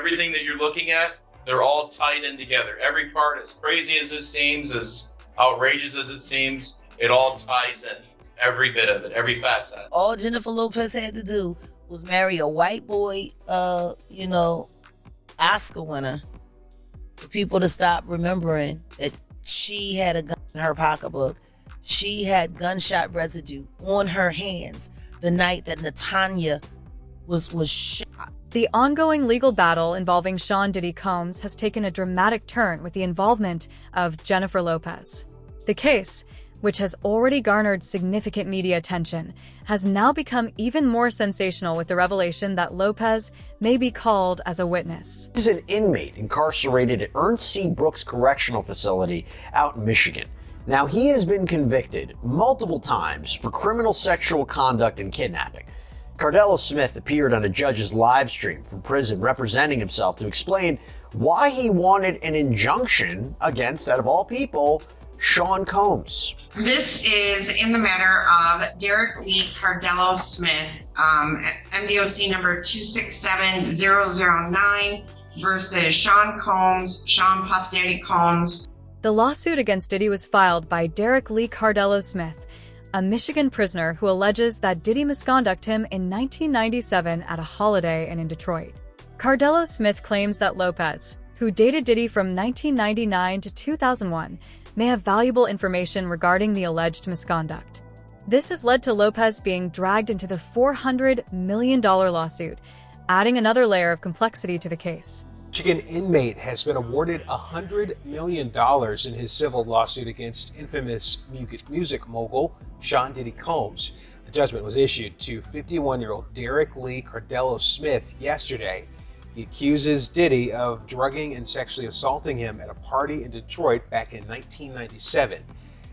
everything that you're looking at, they're all tied in together. Every part, as crazy as it seems, as outrageous as it seems, it all ties in. Every bit of it, every facet. All Jennifer Lopez had to do was marry a white boy, Oscar winner, for people to stop remembering that she had a gun in her pocketbook. She had gunshot residue on her hands the night that Natanya was shot. The ongoing legal battle involving Sean Diddy Combs has taken a dramatic turn with the involvement of Jennifer Lopez. The case, which has already garnered significant media attention, has now become even more sensational with the revelation that Lopez may be called as a witness. This is an inmate incarcerated at Ernst C. Brooks Correctional Facility out in Michigan. Now, he has been convicted multiple times for criminal sexual conduct and kidnapping. Cardello Smith appeared on a judge's live stream from prison representing himself to explain why he wanted an injunction against, out of all people, Sean Combs. This is in the matter of Derek Lee Cardello Smith, MDOC number 267009 versus Sean Combs, Sean Puff Daddy Combs. The lawsuit against Diddy was filed by Derek Lee Cardello Smith, a Michigan prisoner who alleges that Diddy misconducted him in 1997 at a Holiday Inn in Detroit. Cardello Smith claims that Lopez, who dated Diddy from 1999 to 2001, may have valuable information regarding the alleged misconduct. This has led to Lopez being dragged into the $400 million lawsuit, adding another layer of complexity to the case. Michigan inmate has been awarded $100 million in his civil lawsuit against infamous music mogul Sean Diddy Combs. The judgment was issued to 51-year-old Derek Lee Cardello Smith yesterday. He accuses Diddy of drugging and sexually assaulting him at a party in Detroit back in 1997.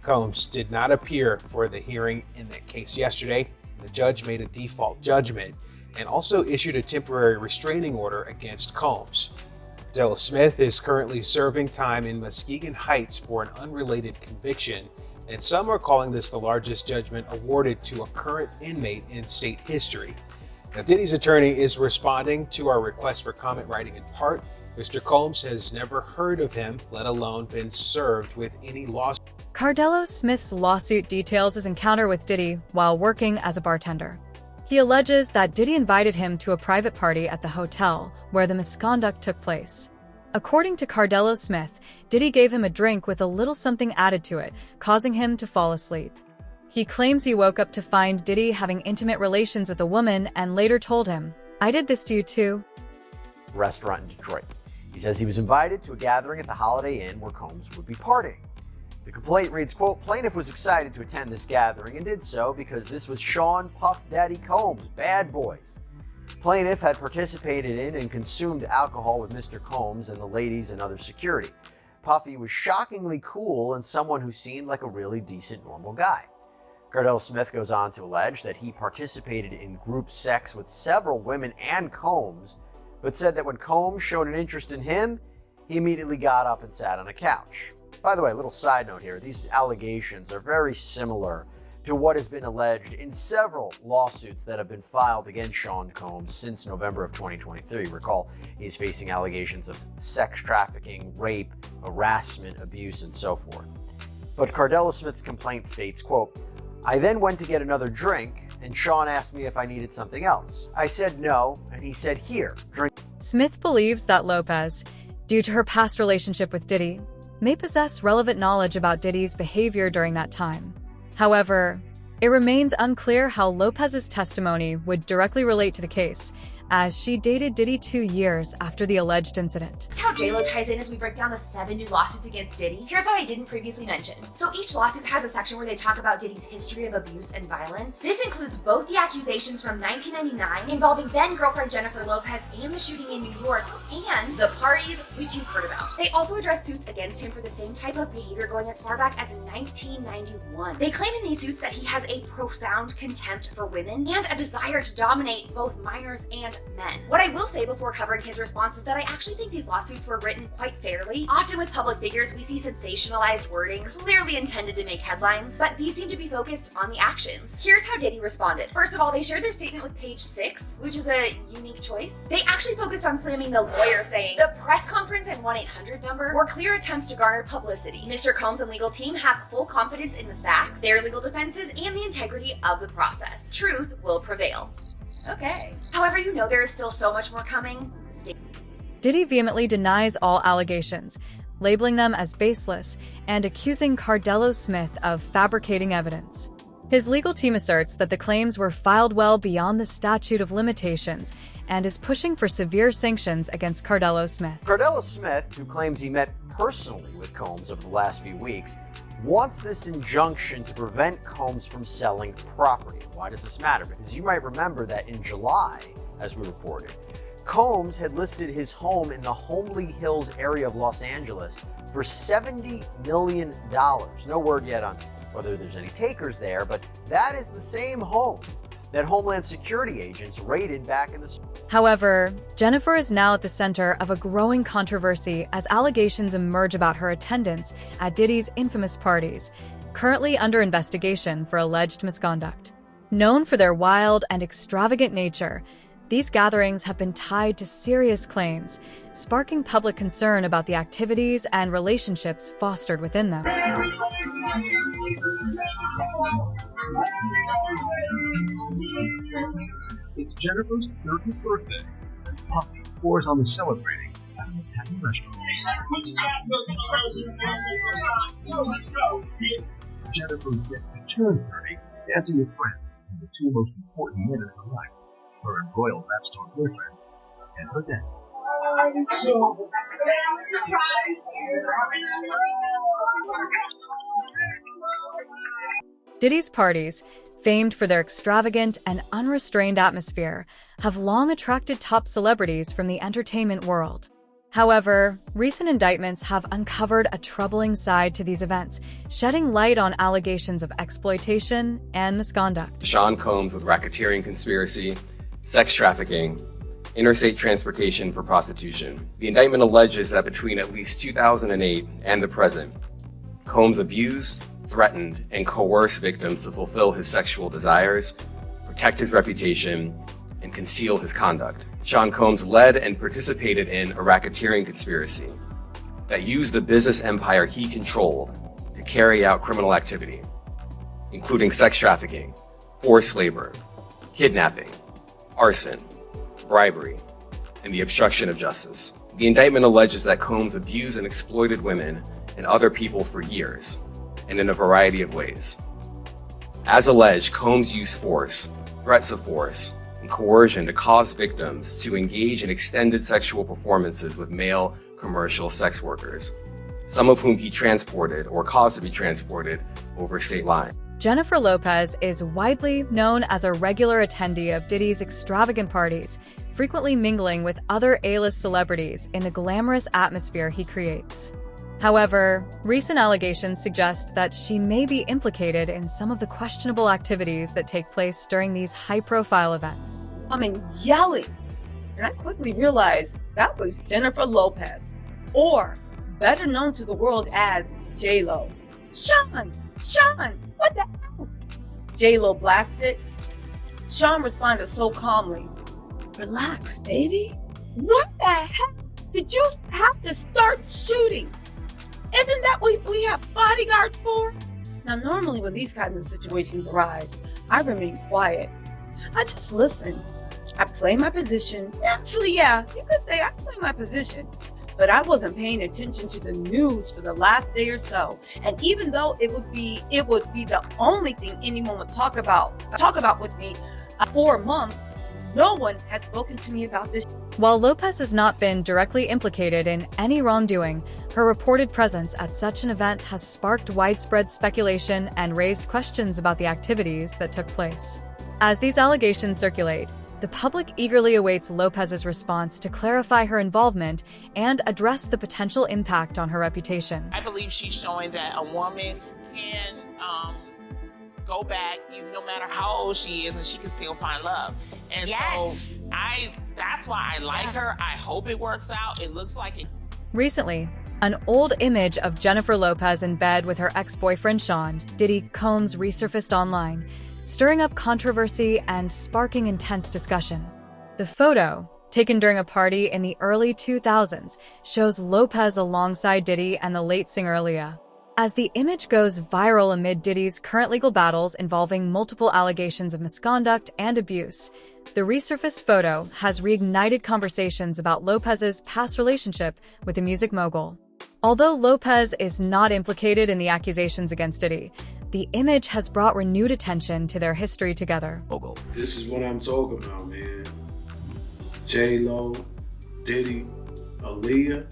Combs did not appear for the hearing in that case yesterday. The judge made a default judgment and also issued a temporary restraining order against Combs. Cardello Smith is currently serving time in Muskegon Heights for an unrelated conviction, and some are calling this the largest judgment awarded to a current inmate in state history. Now, Diddy's attorney is responding to our request for comment, writing in part, Mr. Combs has never heard of him, let alone been served with any lawsuit. Cardello Smith's lawsuit details his encounter with Diddy while working as a bartender. He alleges that Diddy invited him to a private party at the hotel where the misconduct took place. According to Cardello Smith, Diddy gave him a drink with a little something added to it, causing him to fall asleep. He claims he woke up to find Diddy having intimate relations with a woman and later told him, "I did this to you too." Restaurant in Detroit. He says he was invited to a gathering at the Holiday Inn where Combs would be partying. The complaint reads, quote, plaintiff was excited to attend this gathering and did so because this was Sean Puff Daddy Combs, Bad Boys. Plaintiff had participated in and consumed alcohol with Mr. Combs and the ladies and other security. Puffy was shockingly cool and someone who seemed like a really decent, normal guy. Cardello Smith goes on to allege that he participated in group sex with several women and Combs, but said that when Combs showed an interest in him, he immediately got up and sat on a couch. By the way, a little side note here, these allegations are very similar to what has been alleged in several lawsuits that have been filed against Sean Combs since November of 2023. Recall, he's facing allegations of sex trafficking, rape, harassment, abuse, and so forth. But Cardello Smith's complaint states, quote, I then went to get another drink, and Sean asked me if I needed something else. I said no, and he said, here, drink. Smith believes that Lopez, due to her past relationship with Diddy, may possess relevant knowledge about Diddy's behavior during that time. However, it remains unclear how Lopez's testimony would directly relate to the case, as she dated Diddy 2 years after the alleged incident. This is how J-Lo ties in as we break down the 7 new lawsuits against Diddy. Here's what I didn't previously mention. So each lawsuit has a section where they talk about Diddy's history of abuse and violence. This includes both the accusations from 1999 involving then-girlfriend Jennifer Lopez and the shooting in New York, and the parties, which you've heard about. They also address suits against him for the same type of behavior going as far back as 1991. They claim in these suits that he has a profound contempt for women and a desire to dominate both minors and and men. What I will say before covering his response is that I actually think these lawsuits were written quite fairly. Often with public figures, we see sensationalized wording, clearly intended to make headlines, but these seem to be focused on the actions. Here's how Diddy responded. First of all, they shared their statement with page 6, which is a unique choice. They actually focused on slamming the lawyer, saying the press conference and 1-800 number were clear attempts to garner publicity. Mr. Combs and legal team have full confidence in the facts, their legal defenses, and the integrity of the process. Truth will prevail. Okay. However, you know there is still so much more coming. Diddy vehemently denies all allegations, labeling them as baseless and accusing Cardello Smith of fabricating evidence. His legal team asserts that the claims were filed well beyond the statute of limitations and is pushing for severe sanctions against Cardello Smith. Cardello Smith, who claims he met personally with Combs over the last few weeks, wants this injunction to prevent Combs from selling property. Why does this matter? Because you might remember that in July, as we reported, Combs had listed his home in the Homely Hills area of Los Angeles for $70 million. No word yet on whether there's any takers there, but that is the same home that Homeland Security agents raided back in the... However, Jennifer is now at the center of a growing controversy as allegations emerge about her attendance at Diddy's infamous parties, currently under investigation for alleged misconduct. Known for their wild and extravagant nature, these gatherings have been tied to serious claims, sparking public concern about the activities and relationships fostered within them. It's Jennifer's 30th birthday, and Puffy pours on the celebrating at an Italian restaurant. Jennifer gets to turn 30, dancing with friends, and the two most important men in her life, her royal rap star boyfriend and her dad. Diddy's parties, famed for their extravagant and unrestrained atmosphere, have long attracted top celebrities from the entertainment world. However, recent indictments have uncovered a troubling side to these events, shedding light on allegations of exploitation and misconduct. Sean Combs with racketeering conspiracy, sex trafficking, interstate transportation for prostitution. The indictment alleges that between at least 2008 and the present, Combs abused, threatened, and coerced victims to fulfill his sexual desires, protect his reputation, and conceal his conduct. Sean Combs led and participated in a racketeering conspiracy that used the business empire he controlled to carry out criminal activity, including sex trafficking, forced labor, kidnapping, arson, bribery, and the obstruction of justice. The indictment alleges that Combs abused and exploited women and other people for years, and in a variety of ways. As alleged, Combs used force, threats of force, and coercion to cause victims to engage in extended sexual performances with male commercial sex workers, some of whom he transported or caused to be transported over state lines. Jennifer Lopez is widely known as a regular attendee of Diddy's extravagant parties, frequently mingling with other A-list celebrities in the glamorous atmosphere he creates. However, recent allegations suggest that she may be implicated in some of the questionable activities that take place during these high-profile events. Yelling, and I quickly realized that was Jennifer Lopez, or better known to the world as J-Lo. Sean, what the hell? J-Lo blasted. Sean responded so calmly, relax, baby. What the hell? Did you have to start shooting? Isn't that what we have bodyguards for? Now, normally when these kinds of situations arise, I remain quiet. I just listen. I play my position. Actually, yeah, you could say I play my position. But I wasn't paying attention to the news for the last day or so. And even though it would be the only thing anyone would talk about with me 4 months, no one has spoken to me about this. While Lopez has not been directly implicated in any wrongdoing, her reported presence at such an event has sparked widespread speculation and raised questions about the activities that took place. As these allegations circulate, the public eagerly awaits Lopez's response to clarify her involvement and address the potential impact on her reputation. I believe she's showing that a woman can go back, no matter how old she is, and she can still find love. And yes. So I That's why I like her. I hope it works out. It looks like it. Recently, an old image of Jennifer Lopez in bed with her ex-boyfriend Sean Diddy Combs resurfaced online, stirring up controversy and sparking intense discussion. The photo, taken during a party in the early 2000s, shows Lopez alongside Diddy and the late singer Aaliyah. As the image goes viral amid Diddy's current legal battles involving multiple allegations of misconduct and abuse, the resurfaced photo has reignited conversations about Lopez's past relationship with the music mogul. Although Lopez is not implicated in the accusations against Diddy, the image has brought renewed attention to their history together. This is what I'm talking about, man. J-Lo, Diddy, Aaliyah.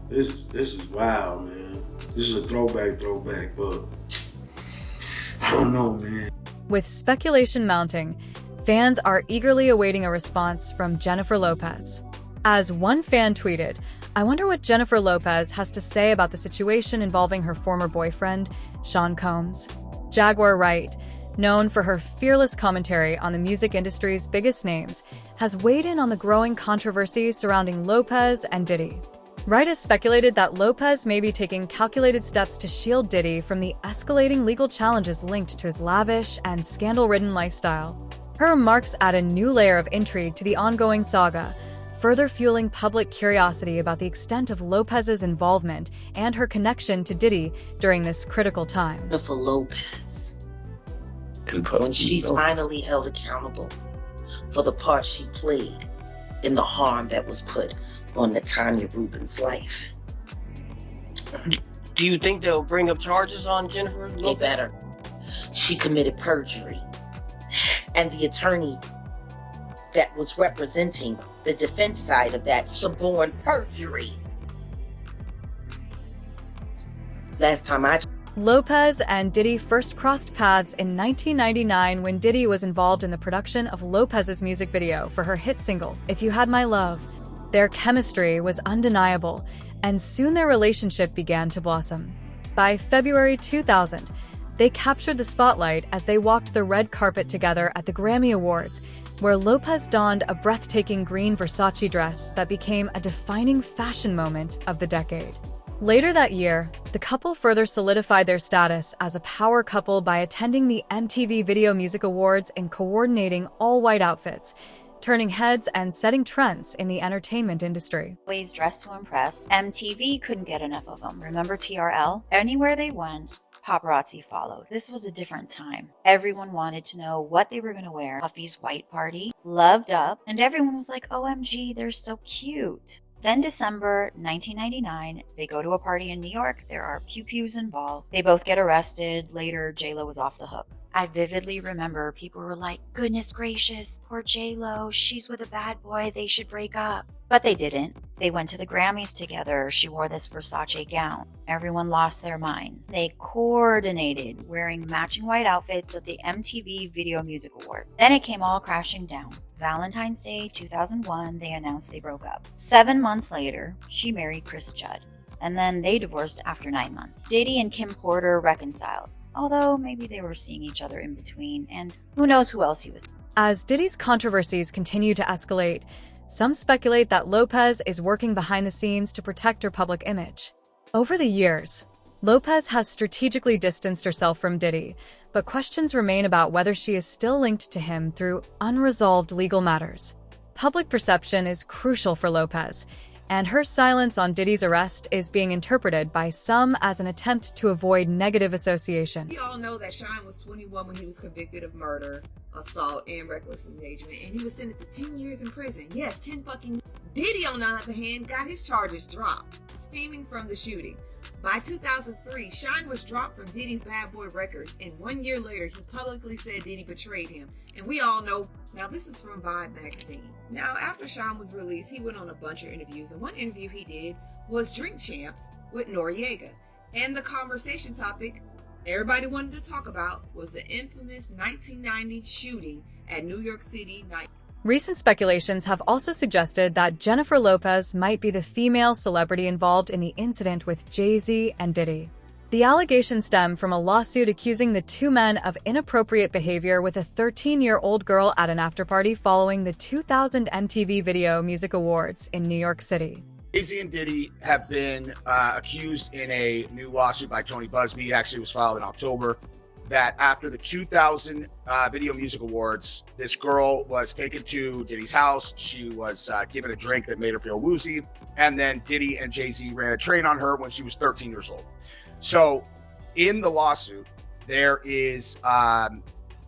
This is wild, man. This is a throwback, but I don't know, man. With speculation mounting, fans are eagerly awaiting a response from Jennifer Lopez. As one fan tweeted, "I wonder what Jennifer Lopez has to say about the situation involving her former boyfriend, Sean Combs." Jaguar Wright, known for her fearless commentary on the music industry's biggest names, has weighed in on the growing controversy surrounding Lopez and Diddy. Wright has speculated that Lopez may be taking calculated steps to shield Diddy from the escalating legal challenges linked to his lavish and scandal-ridden lifestyle. Her remarks add a new layer of intrigue to the ongoing saga, further fueling public curiosity about the extent of Lopez's involvement and her connection to Diddy during this critical time. For Lopez, when she's finally held accountable for the part she played in the harm that was put on Natanya Rubin's life. Do you think they'll bring up charges on Jennifer Lopez? They better. She committed perjury. And the attorney that was representing the defense side of that suborned perjury. Last time Lopez and Diddy first crossed paths in 1999 when Diddy was involved in the production of Lopez's music video for her hit single, "If You Had My Love." Their chemistry was undeniable, and soon their relationship began to blossom. By February 2000, they captured the spotlight as they walked the red carpet together at the Grammy Awards, where Lopez donned a breathtaking green Versace dress that became a defining fashion moment of the decade. Later that year, the couple further solidified their status as a power couple by attending the MTV Video Music Awards in coordinating all-white outfits, turning heads and setting trends in the entertainment industry. Always dressed to impress. MTV couldn't get enough of them. Remember TRL? Anywhere they went, paparazzi followed. This was a different time. Everyone wanted to know what they were going to wear. Puffy's white party, Loved Up, and everyone was like, OMG, they're so cute. Then December 1999, they go to a party in New York. There are pew-pews involved. They both get arrested. Later, J-Lo was off the hook. I vividly remember people were like, goodness gracious, poor J-Lo, she's with a bad boy, they should break up. But they didn't. They went to the Grammys together. She wore this Versace gown. Everyone lost their minds. They coordinated wearing matching white outfits at the MTV Video Music Awards. Then it came all crashing down. Valentine's Day 2001, they announced they broke up. 7 months later, she married Chris Judd. And then they divorced after 9 months. Diddy and Kim Porter reconciled. Although maybe they were seeing each other in between, and who knows who else he was. As Diddy's controversies continue to escalate, some speculate that Lopez is working behind the scenes to protect her public image. Over the years, Lopez has strategically distanced herself from Diddy, but questions remain about whether she is still linked to him through unresolved legal matters. Public perception is crucial for Lopez, and her silence on Diddy's arrest is being interpreted by some as an attempt to avoid negative association. We all know that Sean was 21 when he was convicted of murder, assault, and reckless endangerment, and he was sentenced to 10 years in prison. Yes, 10 fucking. Diddy, on the other hand, got his charges dropped, stemming from the shooting. By 2003, Sean was dropped from Diddy's Bad Boy Records, and 1 year later, he publicly said Diddy betrayed him. And we all know, now this is from Vibe magazine. Now, after Sean was released, he went on a bunch of interviews, and one interview he did was Drink Champs with Noriega. And the conversation topic everybody wanted to talk about was the infamous 1990 shooting at New York City night. Recent speculations have also suggested that Jennifer Lopez might be the female celebrity involved in the incident with Jay-Z and Diddy. The allegations stem from a lawsuit accusing the two men of inappropriate behavior with a 13-year-old girl at an afterparty following the 2000 MTV Video Music Awards in New York City. Jay-Z and Diddy have been accused in a new lawsuit by Tony Busby. It actually was filed in October. That after the 2000 Video Music Awards, this girl was taken to Diddy's house. She was given a drink that made her feel woozy. And then Diddy and Jay-Z ran a train on her when she was 13 years old. So in the lawsuit, there is,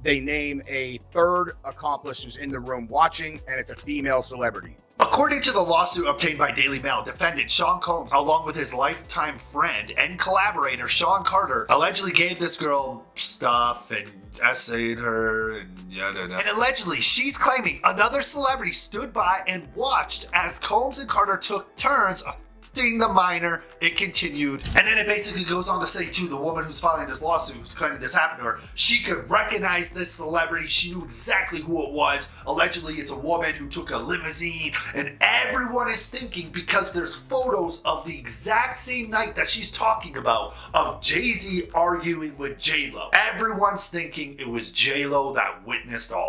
they name a third accomplice who's in the room watching, and it's a female celebrity. According to the lawsuit obtained by Daily Mail, defendant Sean Combs, along with his lifetime friend and collaborator Sean Carter, allegedly gave this girl stuff and essayed her and yada yada. And allegedly, she's claiming another celebrity stood by and watched as Combs and Carter took turns the minor. It continued, and then it basically goes on to say too, the woman who's filing this lawsuit, who's claiming this happened to her, she could recognize this celebrity. She knew exactly who it was. Allegedly, it's a woman who took a limousine, and everyone is thinking, because there's photos of the exact same night that she's talking about of Jay-Z arguing with J-Lo. Everyone's thinking it was J-Lo that witnessed all.